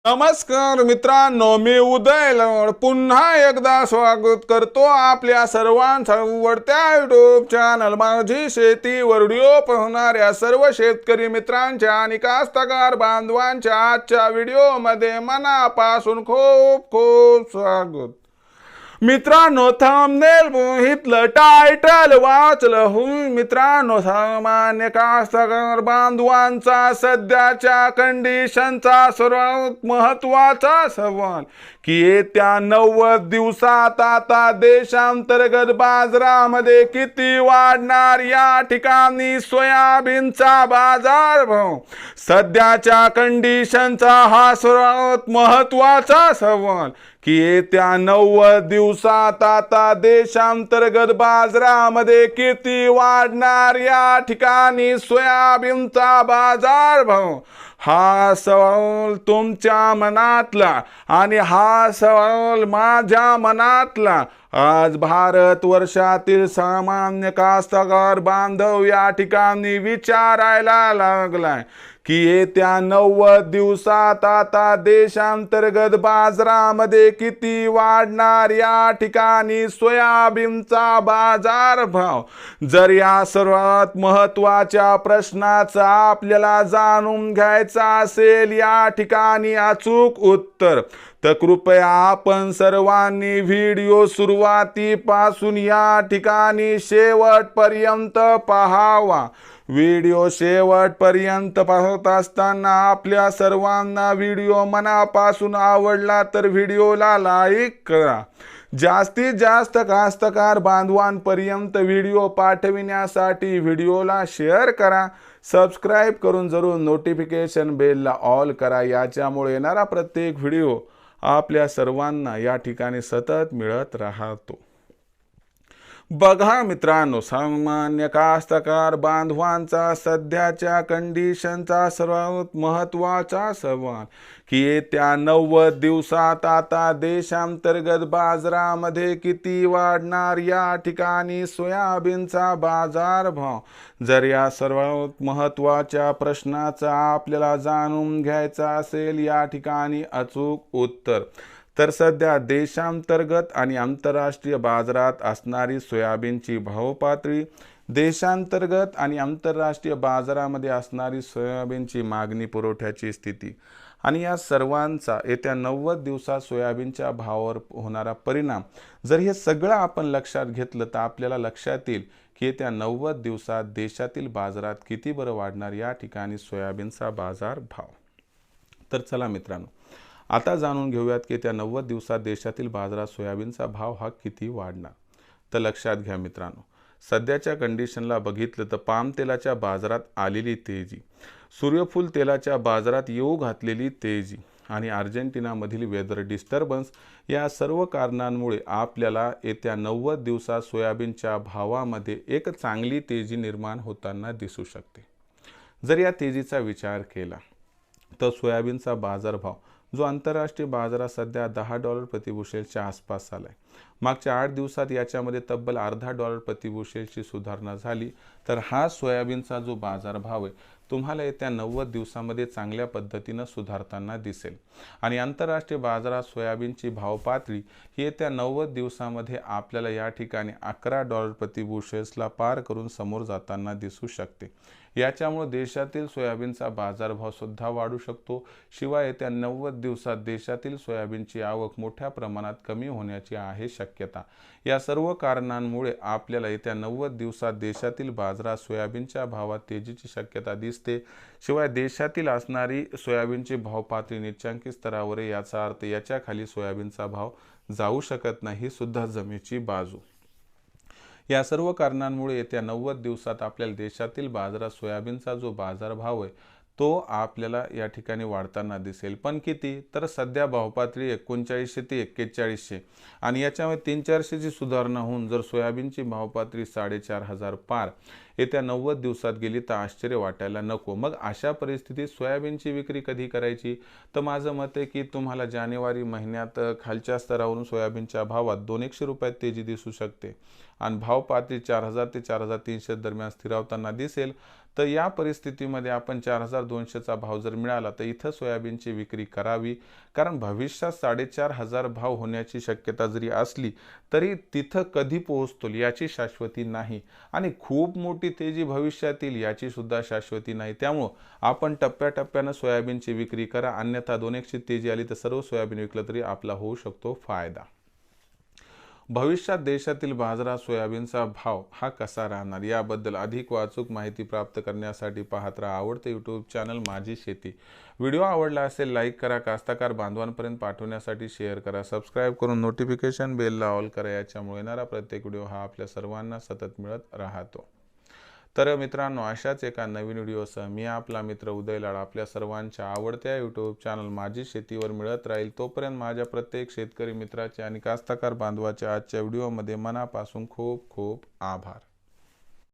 नमस्कार मित्रांनो, मी उदय लवड पुन्हा एकदा स्वागत करतो आपल्या सर्वांचं आवडत्या युट्यूब चॅनल माझी शेती व्हिडिओ पाहणाऱ्या सर्व शेतकरी मित्रांच्या आणि कास्तकार बांधवांच्या आजच्या व्हिडिओमध्ये मनापासून खूप खूप स्वागत। मित्रांनो, थंबनेल बघितलं, टायटल वाचलं मित्रांनो, सामान्य कास्तकार बांधवांचा सध्याच्या कंडिशनचा सर्वात महत्वाचा सवाल की येत्या 90 दिवसात आता देशांतर्गत बाजारामध्ये किती वाढणार। या ठिकाणी सोयाबीनचा बाजारभाव सध्याच्या कंडिशनचा हा सर्वात महत्वाचा सवाल की येत्या 90 दिवसात आता देशांतर्गत बाजारामध्ये किती वाढणार। या ठिकाणी सोयाबीनचा बाजारभाव हा सवाल तुमच्या मनातला आणि हा सवाल माझ्या मनातला आज भारत वर्षातील सामान्य कास्तकार बांधव या ठिकाणी विचारायला लागलाय की येत्या 90 दिवसात आता देशांतर्गत बाजारामध्ये किती वाढणार। या ठिकाणी सोयाबीनचा बाजारभाव जर या सर्वात महत्वाच्या प्रश्नाचा आपल्याला जाणून घ्यायचा असेल, या ठिकाणी अचूक उत्तर तर कृपया आपण सर्वांनी व्हिडिओ सुरुवातीपासून या ठिकाणी शेवटपर्यंत पाहावा। व्हिडिओ शेवटपर्यंत पाहत असताना आपल्या सर्वांना व्हिडिओ मनापासून आवडला तर व्हिडिओला लाईक करा। जास्तीत जास्त कास्तकार बांधवांपर्यंत व्हिडिओ पाठविण्यासाठी व्हिडिओला शेअर करा। सबस्क्राईब करून जरूर नोटिफिकेशन बेलला ऑल करा, याच्यामुळे येणारा प्रत्येक व्हिडिओ आपल्या सर्वांना या ठिकाणी सतत मिळत राहतो। बघा मित्रांनो, सामान्य कास्तकार बांधवांचा सध्याच्या कंडिशनचा सर्वात महत्वाचा सवाल की येत्या 90 दिवसात आता देशांतर्गत बाजारामध्ये किती वाढणार। या ठिकाणी सोयाबीनचा बाजारभाव जर या सर्वात महत्वाच्या प्रश्नाचा आपल्याला जाणून घ्यायचा असेल, या ठिकाणी अचूक उत्तर तर सध्या देशांतर्गत आणि आंतरराष्ट्रीय बाजारात असणारी सोयाबीनची भाव पातळी, देशांतर्गत आणि आंतरराष्ट्रीय बाजारामध्ये असणारी सोयाबीनची मागणी पुरवठ्याची स्थिती आणि या सर्वांचा येत्या 90 दिवसात सोयाबीनच्या भावावर होणारा परिणाम जर हे सगळं आपण लक्षात घेतलं तर आपल्याला लक्षात येईल की येत्या 90 दिवसात देशातील बाजारात किती बरं वाढणार या ठिकाणी सोयाबीनचा बाजार भाव। तर चला मित्रांनो, आता जाणून घेऊयात की त्या 90 दिवसात देशातील बाजारात सोयाबीनचा भाव हा किती वाढणार। तर लक्षात घ्या मित्रांनो, सध्याच्या कंडिशनला बघितलं तर पाम तेलाच्या बाजारात आलेली तेजी, सूर्यफूल तेलाच्या बाजारात येऊ घातलेली तेजी आणि अर्जेंटिनामधील वेदर डिस्टर्बन्स या सर्व कारणांमुळे आपल्याला येत्या 90 दिवसात सोयाबीनच्या भावामध्ये एक चांगली तेजी निर्माण होताना दिसू शकते। जर या तेजीचा विचार केला तर सोयाबीनचा बाजारभाव जो आंतरराष्ट्रीय बाजारात सध्या $10 प्रतिबुशेलच्या आसपास आलाय, मागच्या 8 दिवसात याच्यामध्ये तब्बल अर्धा $1 प्रतिबुशेलची सुधारणा झाली, तर हा सोयाबीनचा जो बाजारभाव आहे तुम्हाला येत्या 90 दिवसामध्ये चांगल्या पद्धतीने सुधारताना दिसेल आणि आंतरराष्ट्रीय बाजारात सोयाबीनची भाव पातळी ही येत्या 90 दिवसामध्ये आपल्याला या ठिकाणी $11 प्रतिबुशेल्सला पार करून समोर जाताना दिसू शकते। याच्यामुळे देशातील सोयाबीनचा बाजारभाव सुद्धा वाढू शकतो। शिवाय येत्या 90 दिवसात देशातील सोयाबीनची आवक मोठ्या प्रमाणात कमी होण्याची आहे शक्यता। या सर्व कारणांमुळे आपल्याला येत्या 90 दिवसात देशातील बाजारात सोयाबीनच्या भावात तेजीची शक्यता दिसते। शिवाय देशातील असणारी सोयाबीनची भाव पातळी निच्चांकी स्तरावर आहे, याचा अर्थ याच्या खाली सोयाबीनचा भाव जाऊ शकत नाही, ही सुद्धा जमेची बाजू। या सर्व कारणांमुळे येत्या 90 दिवसात आपल्याला देशातील बाजारात सोयाबीनचा जो बाजारभाव आहे तो आपल्याला या ठिकाणी वाढताना दिसेल, पण किती तर सध्या भावपातळी 3900 ते 4100 आणि याच्यामध्ये 300-400ची सुधारणा होऊन जर सोयाबीनची भावपातळी 4500 पार येत्या 90 दिवसात गेली तर आश्चर्य वाटायला नको। मग अशा परिस्थितीत सोयाबीनची विक्री कधी करायची, तर माझं मत आहे की तुम्हाला जानेवारी महिन्यात खालच्या स्तरावरून सोयाबीनच्या भावात 200 रुपयात तेजी दिसू शकते आणि भाव पातळी 4000 ते 4300 दरम्यान स्थिरावताना दिसेल। तर या परिस्थितीमध्ये आपण 4,200चा भाव जर मिळाला तर इथं सोयाबीनची विक्री करावी, कारण भविष्यात 4,500 भाव होण्याची शक्यता जरी असली तरी तिथं कधी पोहोचतो याची शाश्वती नाही आणि खूप मोठी तेजी भविष्यात येईल याची सुद्धा शाश्वती नाही। त्यामुळं आपण टप्प्याटप्प्यानं सोयाबीनची विक्री करा, अन्यथा 2-1ची तेजी आली तर सर्व सोयाबीन विकलं तरी आपला होऊ शकतो फायदा। भविष्यात देशातील बाजारात सोयाबीनचा भाव हा कसा राहणार याबद्दल अधिक अचूक माहिती प्राप्त करण्यासाठी पाहत राहा आवडते यूट्यूब चॅनल माझी शेती। व्हिडिओ आवडला असेल लाईक करा, कास्तकार बांधवांपर्यंत पाठवण्यासाठी शेअर करा, सबस्क्राईब करून नोटिफिकेशन बेलला ऑल करा, याच्यामुळे येणारा प्रत्येक व्हिडिओ हा आपल्या सर्वांना सतत मिळत राहतो। तर मित्रांनो, अशाच एका नवीन व्हिडिओसह मी आपला मित्र उदय लाड आपल्या सर्वांच्या आवडत्या यूट्यूब चॅनल माझी शेतीवर मिळत राहील। तोपर्यंत माझ्या प्रत्येक शेतकरी मित्राचे आणि कास्तकार बांधवाच्या आजच्या व्हिडिओमध्ये मनापासून खूप खूप आभार।